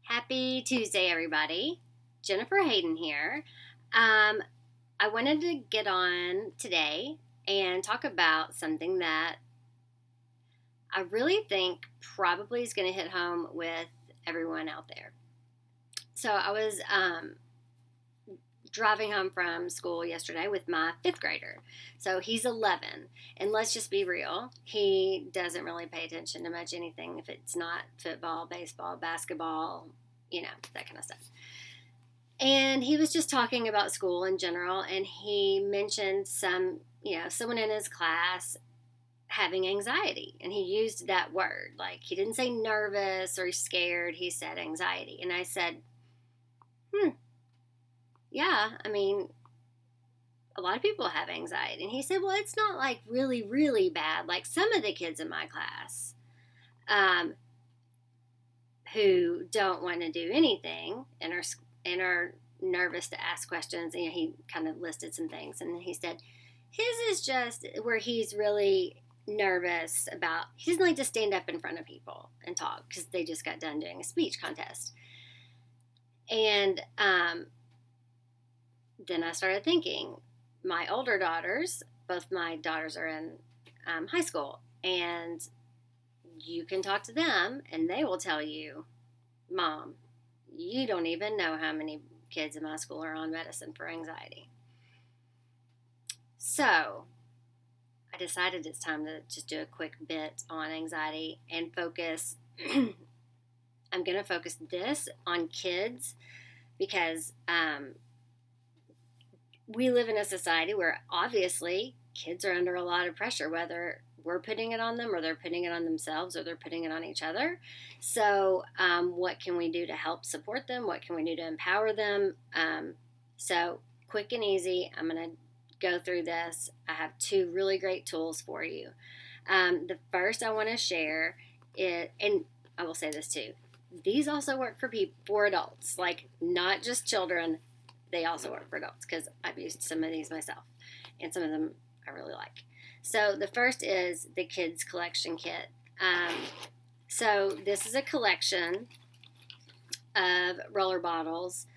Happy Tuesday, everybody. Jennifer Hayden here. I wanted to get on today and talk about something that I really think probably is going to hit home with everyone out there. So I was driving home from school yesterday with my fifth grader. So he's 11. And let's just be real, he doesn't really pay attention to much anything if it's not football, baseball, basketball, that kind of stuff. And he was just talking about school in general, and he mentioned someone in his class having anxiety, and he used that word. Like, he didn't say nervous or scared, he said anxiety. And I said, yeah, I mean, a lot of people have anxiety. And he said, well, it's not like really, really bad. Like some of the kids in my class, who don't want to do anything and are nervous to ask questions. And he kind of listed some things. And he said, his is just where he's really nervous about, he doesn't like to stand up in front of people and talk because they just got done doing a speech contest. And then I started thinking, my older daughters, both my daughters are in high school, and you can talk to them and they will tell you, Mom, you don't even know how many kids in my school are on medicine for anxiety. So I decided it's time to just do a quick bit on anxiety and focus. I'm going to focus this on kids because we live in a society where obviously kids are under a lot of pressure, whether we're putting it on them or they're putting it on themselves or they're putting it on each other. So what can we do to help support them? What can we do to empower them? So quick and easy, I'm going to go through this. I have two really great tools for you. The first I want to share is, and I will say this too, these also work for adults, like not just children. They also work for adults because I've used some of these myself, and some of them I really like. So the first is the Kids Collection Kit. So this is a collection of roller bottles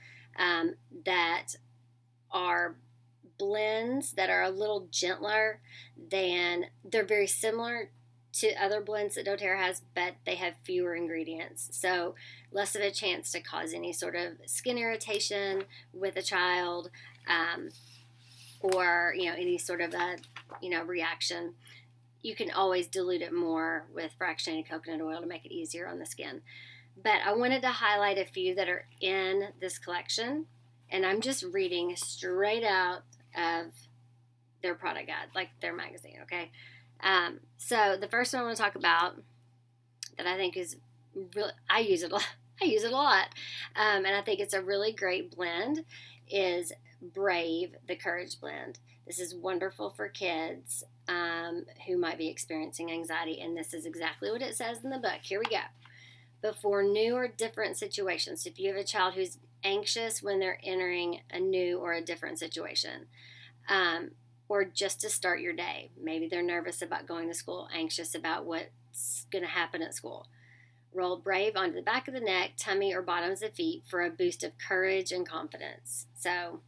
that are blends that are a little gentler than, they're very similar to other blends that doTERRA has, but they have fewer ingredients. So less of a chance to cause any sort of skin irritation with a child, or any sort of a reaction. You can always dilute it more with fractionated coconut oil to make it easier on the skin. But I wanted to highlight a few that are in this collection, and I'm just reading straight out of their product guide, like their magazine, okay? So the first one I want to talk about that I think is really, I use it a lot, and I think it's a really great blend, is Brave, the Courage Blend. This is wonderful for kids who might be experiencing anxiety, and this is exactly what it says in the book. Here we go. Before new or different situations. If you have a child who's anxious when they're entering a new or a different situation, or just to start your day. Maybe they're nervous about going to school, anxious about what's going to happen at school. Roll Brave onto the back of the neck, tummy, or bottoms of feet for a boost of courage and confidence. So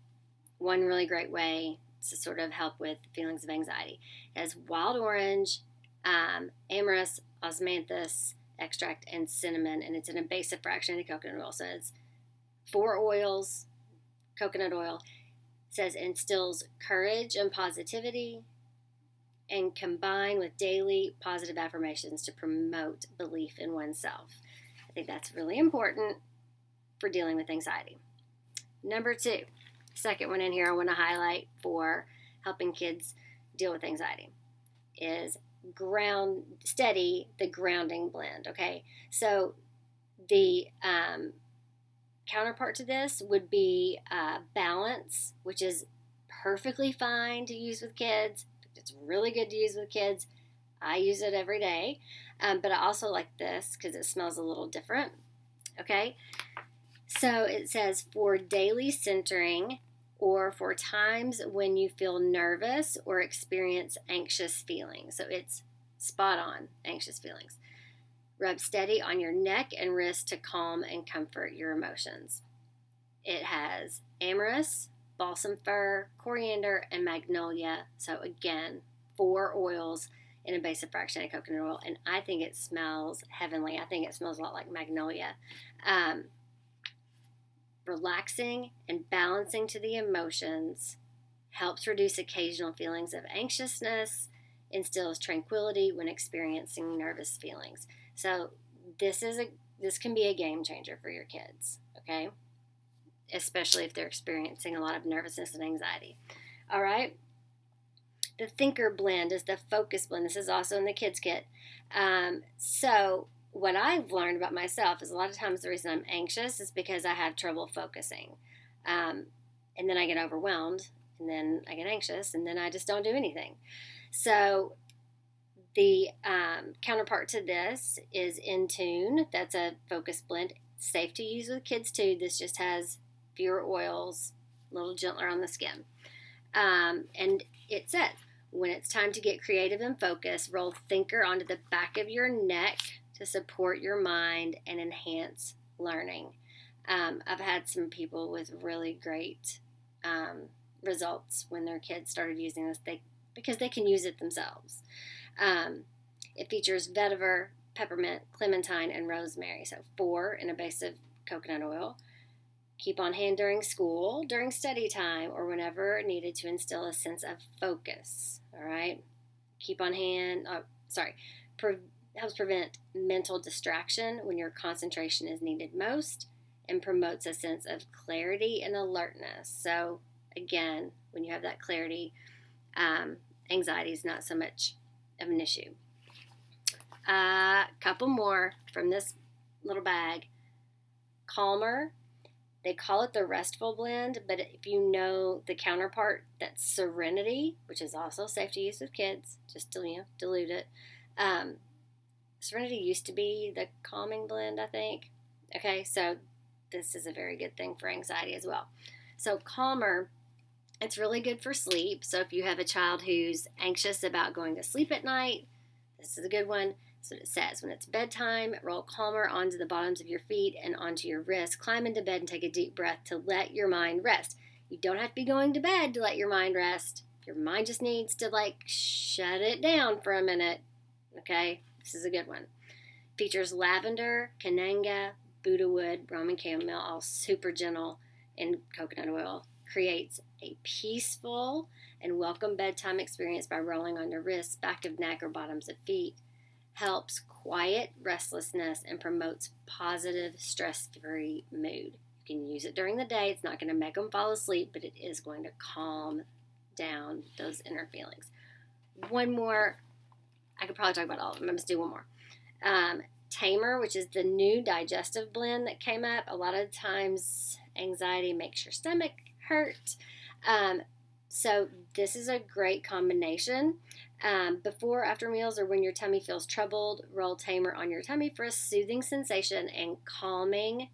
one really great way to sort of help with feelings of anxiety. It has wild orange, amyris, osmanthus extract, and cinnamon, and it's in a base of fractionated coconut oil. So it's 4 oils, coconut oil. It says instills courage and positivity, and combine with daily positive affirmations to promote belief in oneself. I think that's really important for dealing with anxiety. Number 2, second one in here I want to highlight for helping kids deal with anxiety is the grounding blend, okay? So the counterpart to this would be Balance, which is perfectly fine to use with kids. It's really good to use with kids. I use it every day, but I also like this because it smells a little different, okay? So it says for daily centering or for times when you feel nervous or experience anxious feelings. So it's spot on, anxious feelings. Rub steady on your neck and wrist to calm and comfort your emotions. It has amyris, balsam fir, coriander, and magnolia. So again, 4 oils in a base of fractionated coconut oil, and I think it smells heavenly. I think it smells a lot like magnolia. Relaxing and balancing to the emotions, helps reduce occasional feelings of anxiousness, instills tranquility when experiencing nervous feelings. So this can be a game changer for your kids, okay? Especially if they're experiencing a lot of nervousness and anxiety. All right. The Thinker blend is the focus blend. This is also in the kids kit. So what I've learned about myself is a lot of times the reason I'm anxious is because I have trouble focusing. And then I get overwhelmed, and then I get anxious, and then I just don't do anything. So the counterpart to this is In Tune. That's a focus blend. Safe to use with kids too. This just has fewer oils, a little gentler on the skin. And it says, when it's time to get creative and focus, roll Thinker onto the back of your neck to support your mind and enhance learning. I've had some people with really great results when their kids started using this because they can use it themselves. It features vetiver, peppermint, clementine, and rosemary. So 4 in a base of coconut oil. Keep on hand during school, during study time, or whenever needed to instill a sense of focus. All right? Keep on hand, helps prevent mental distraction when your concentration is needed most, and promotes a sense of clarity and alertness. So again, when you have that clarity, anxiety is not so much of an issue. Couple more from this little bag. Calmer. They call it the Restful blend, but if you know the counterpart, that's Serenity, which is also safe to use with kids. Just dilute it. Serenity used to be the calming blend, I think. Okay, so this is a very good thing for anxiety as well. So Calmer, it's really good for sleep. So if you have a child who's anxious about going to sleep at night, this is a good one. So it says, when it's bedtime, roll Calmer onto the bottoms of your feet and onto your wrists. Climb into bed and take a deep breath to let your mind rest. You don't have to be going to bed to let your mind rest. Your mind just needs to shut it down for a minute. Okay, this is a good one. Features lavender, cananga, Buddha wood, Roman chamomile, all super gentle in coconut oil. Creates a peaceful and welcome bedtime experience by rolling on your wrists, back of neck, or bottoms of feet. Helps quiet restlessness and promotes positive, stress-free mood. You can use it during the day. It's not going to make them fall asleep, but it is going to calm down those inner feelings. One more. I could probably talk about all of them. I'm going to do one more. Tamer, which is the new digestive blend that came up. A lot of times anxiety makes your stomach hurt. So this is a great combination. Before or after meals, or when your tummy feels troubled, roll Tamer on your tummy for a soothing sensation and calming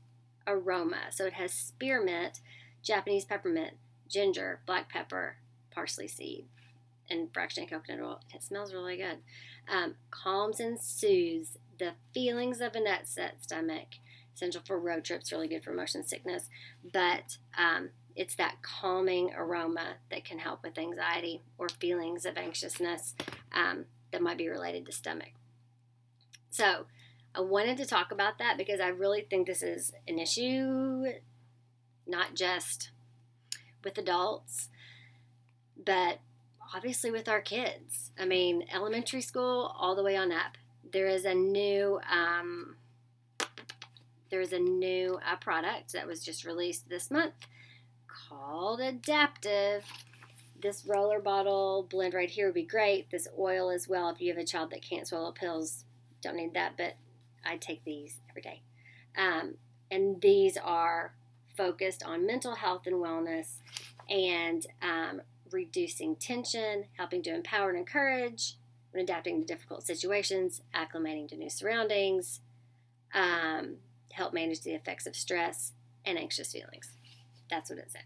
aroma. So it has spearmint, Japanese peppermint, ginger, black pepper, parsley seed, and fractionated coconut oil. It smells really good. Calms and soothes the feelings of an upset stomach. Essential for road trips, really good for motion sickness. But it's that calming aroma that can help with anxiety or feelings of anxiousness that might be related to stomach. So I wanted to talk about that because I really think this is an issue, not just with adults, but obviously with our kids. I mean, elementary school all the way on up. There is a new product that was just released this month called Adaptive. This roller bottle blend right here would be great. This oil as well. If you have a child that can't swallow pills, don't need that, but I take these every day. And these are focused on mental health and wellness and reducing tension, helping to empower and encourage when adapting to difficult situations, acclimating to new surroundings, help manage the effects of stress and anxious feelings. That's what it says.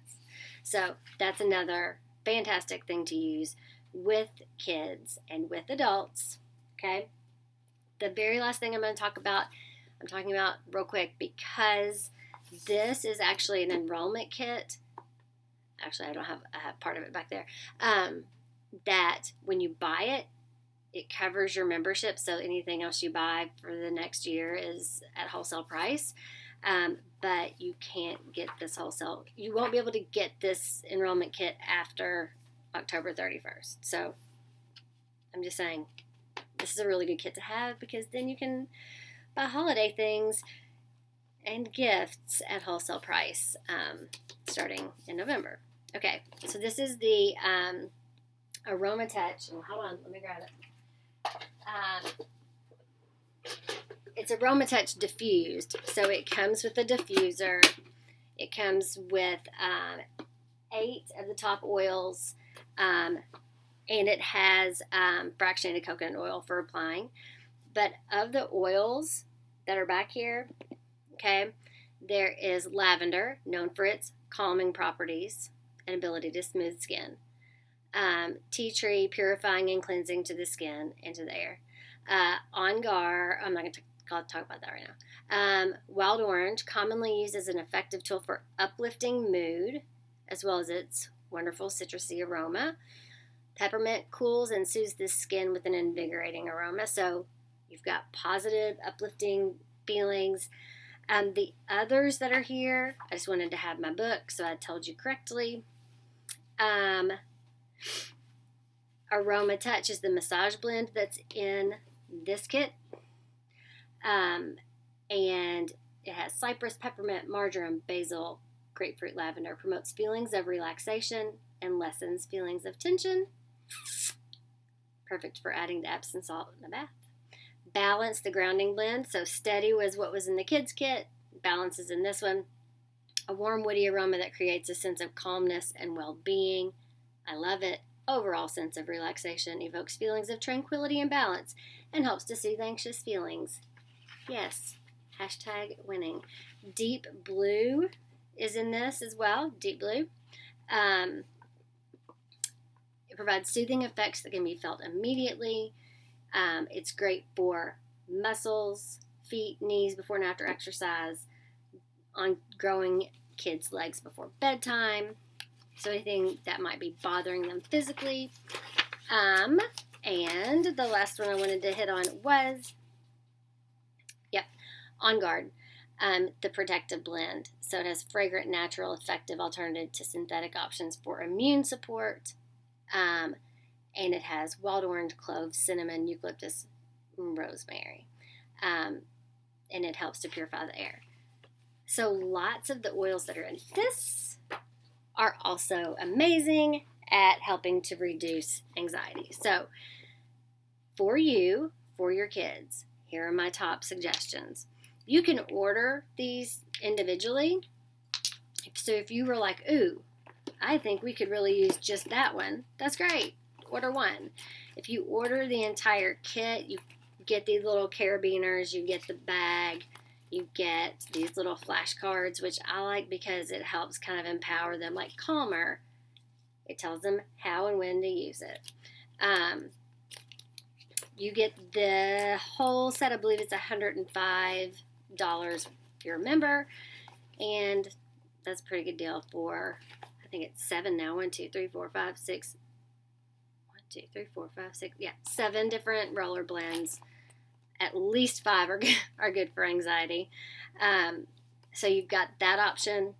So that's another fantastic thing to use with kids and with adults. Okay. The very last thing I'm talking about real quick, because this is actually an enrollment kit. Actually, I have part of it back there. That when you buy it, it covers your membership. So anything else you buy for the next year is at wholesale price. But you can't get this wholesale. You won't be able to get this enrollment kit after October 31st. So I'm just saying, this is a really good kit to have, because then you can buy holiday things and gifts at wholesale price starting in November. Okay, so this is the Aroma Touch. Oh, hold on, let me grab it. It's Aroma Touch diffused, so it comes with a diffuser. It comes with 8 of the top oils, and it has fractionated coconut oil for applying. But of the oils that are back here, okay, there is lavender, known for its calming properties and ability to smooth skin. Tea tree, purifying and cleansing to the skin and to the air. On Guard, I'm not going to talk about that right now. Wild orange, commonly used as an effective tool for uplifting mood, as well as its wonderful citrusy aroma. Peppermint cools and soothes the skin with an invigorating aroma. So you've got positive, uplifting feelings. The others that are here, I just wanted to have my book, so I told you correctly. Aroma Touch is the massage blend that's in this kit. And it has cypress, peppermint, marjoram, basil, grapefruit, lavender. Promotes feelings of relaxation and lessens feelings of tension. Perfect for adding to Epsom salt in the bath. Balance, the grounding blend. So Steady was what was in the kids kit. Balance is in this one. A warm, woody aroma that creates a sense of calmness and well-being. I love it. Overall sense of relaxation, evokes feelings of tranquility and balance, and helps to soothe anxious feelings. Yes, hashtag winning. Deep Blue is in this as well. Deep Blue. It provides soothing effects that can be felt immediately. It's great for muscles, feet, knees before and after exercise, on growing kids' legs before bedtime. So anything that might be bothering them physically. And the last one I wanted to hit on was, On Guard, the protective blend. So it has fragrant, natural, effective alternative to synthetic options for immune support. And it has wild orange, cloves, cinnamon, eucalyptus, and rosemary. And it helps to purify the air. So lots of the oils that are in this are also amazing at helping to reduce anxiety. So for you, for your kids, here are my top suggestions. You can order these individually. So if you were like, ooh, I think we could really use just that one, that's great. Order one. If you order the entire kit, you get these little carabiners, you get the bag, you get these little flashcards, which I like because it helps kind of empower them, like Calmer. It tells them how and when to use it. You get the whole set. I believe it's $105 if you're a member, and that's a pretty good deal for, I think it's 7 now. 1, 2, 3, 4, 5, 6. 1, 2, 3, 4, 5, 6. Yeah, 7 different roller blends. At least 5 are good for anxiety. So you've got that option.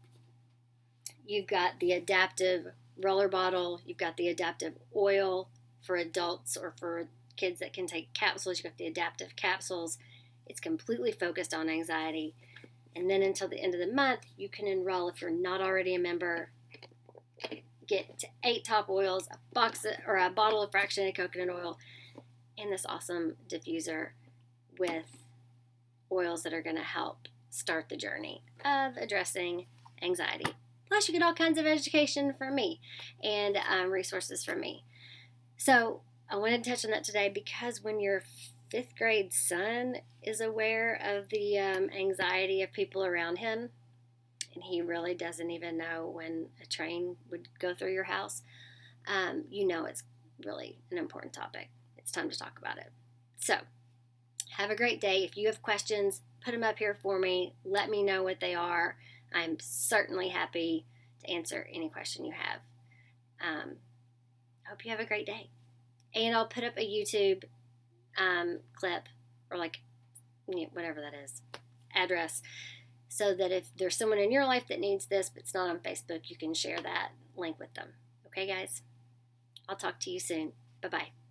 You've got the adaptive roller bottle. You've got the adaptive oil for adults or for kids that can take capsules. You've got the adaptive capsules. It's completely focused on anxiety. And then until the end of the month, you can enroll if you're not already a member. Get to 8 top oils, a bottle of fractionated coconut oil, and this awesome diffuser with oils that are going to help start the journey of addressing anxiety. Plus, you get all kinds of education from me and resources from me. So I wanted to touch on that today because when your 5th grade son is aware of the anxiety of people around him and he really doesn't even know when a train would go through your house, you know it's really an important topic. It's time to talk about it. So, have a great day. If you have questions, put them up here for me. Let me know what they are. I'm certainly happy to answer any question you have. I hope you have a great day. And I'll put up a YouTube clip, or like, whatever that is, address, so that if there's someone in your life that needs this but it's not on Facebook, you can share that link with them. Okay, guys? I'll talk to you soon. Bye-bye.